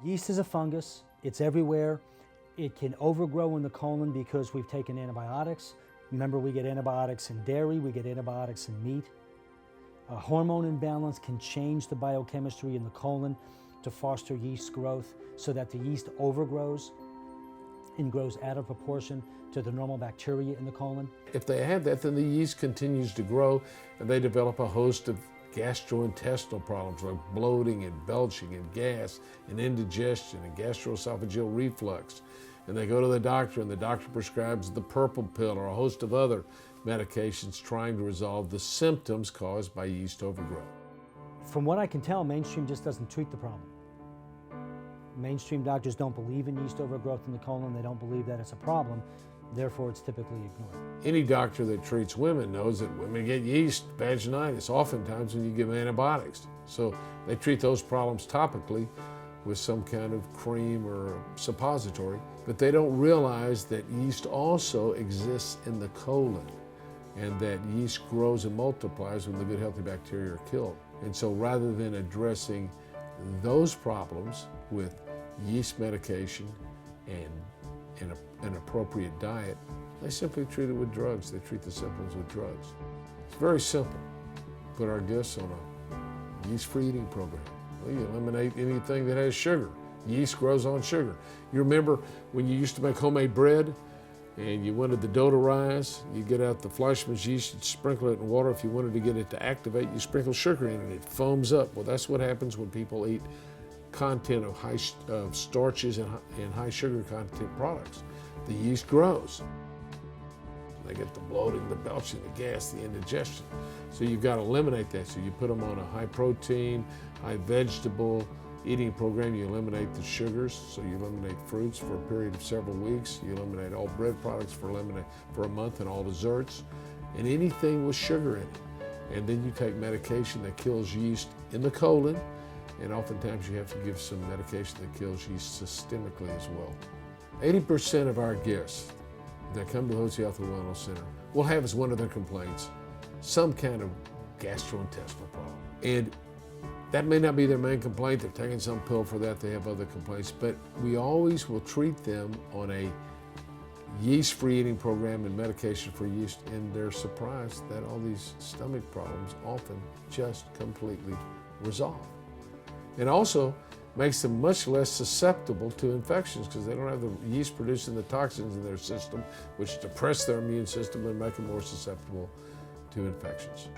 Yeast is a fungus. It's everywhere. It can overgrow in the colon because we've taken antibiotics. Remember, we get antibiotics in dairy, we get antibiotics in meat. A hormone imbalance can change the biochemistry in the colon to foster yeast growth so that the yeast overgrows and grows out of proportion to the normal bacteria in the colon. If they have that, then the yeast continues to grow and they develop a host of gastrointestinal problems like bloating and belching and gas and indigestion and gastroesophageal reflux. And they go to the doctor and the doctor prescribes the purple pill or a host of other medications trying to resolve the symptoms caused by yeast overgrowth. From what I can tell, mainstream just doesn't treat the problem. Mainstream doctors don't believe in yeast overgrowth in the colon. They don't believe that it's a problem. Therefore, it's typically ignored. Any doctor that treats women knows that women get yeast vaginitis oftentimes when you give antibiotics. So they treat those problems topically with some kind of cream or suppository, but they don't realize that yeast also exists in the colon and that yeast grows and multiplies when the good healthy bacteria are killed. And so rather than addressing those problems with yeast medication and an appropriate diet, they simply treat it with drugs. They treat the symptoms with drugs. It's very simple. Put our guests on a yeast-free eating program. Well, you eliminate anything that has sugar. Yeast grows on sugar. You remember when you used to make homemade bread and you wanted the dough to rise, you get out the Fleischmann's yeast, and sprinkle it in water. If you wanted to get it to activate, you sprinkle sugar in it, it foams up. Well, that's what happens when people eat content of high starches and high sugar content products. The yeast grows. They get the bloating, the belching, the gas, the indigestion. So you've got to eliminate that. So you put them on a high protein, high vegetable eating program. You eliminate the sugars. So you eliminate fruits for a period of several weeks. You eliminate all bread products for a month and all desserts and anything with sugar in it. And then you take medication that kills yeast in the colon. And oftentimes you have to give some medication that kills yeast systemically as well. 80% of our guests that come to Holistic Health and Wellness Center will have as one of their complaints some kind of gastrointestinal problem. And that may not be their main complaint. They're taking some pill for that. They have other complaints. But we always will treat them on a yeast-free eating program and medication for yeast, and they're surprised that all these stomach problems often just completely resolve. It also makes them much less susceptible to infections because they don't have the yeast producing the toxins in their system, which depress their immune system and make them more susceptible to infections.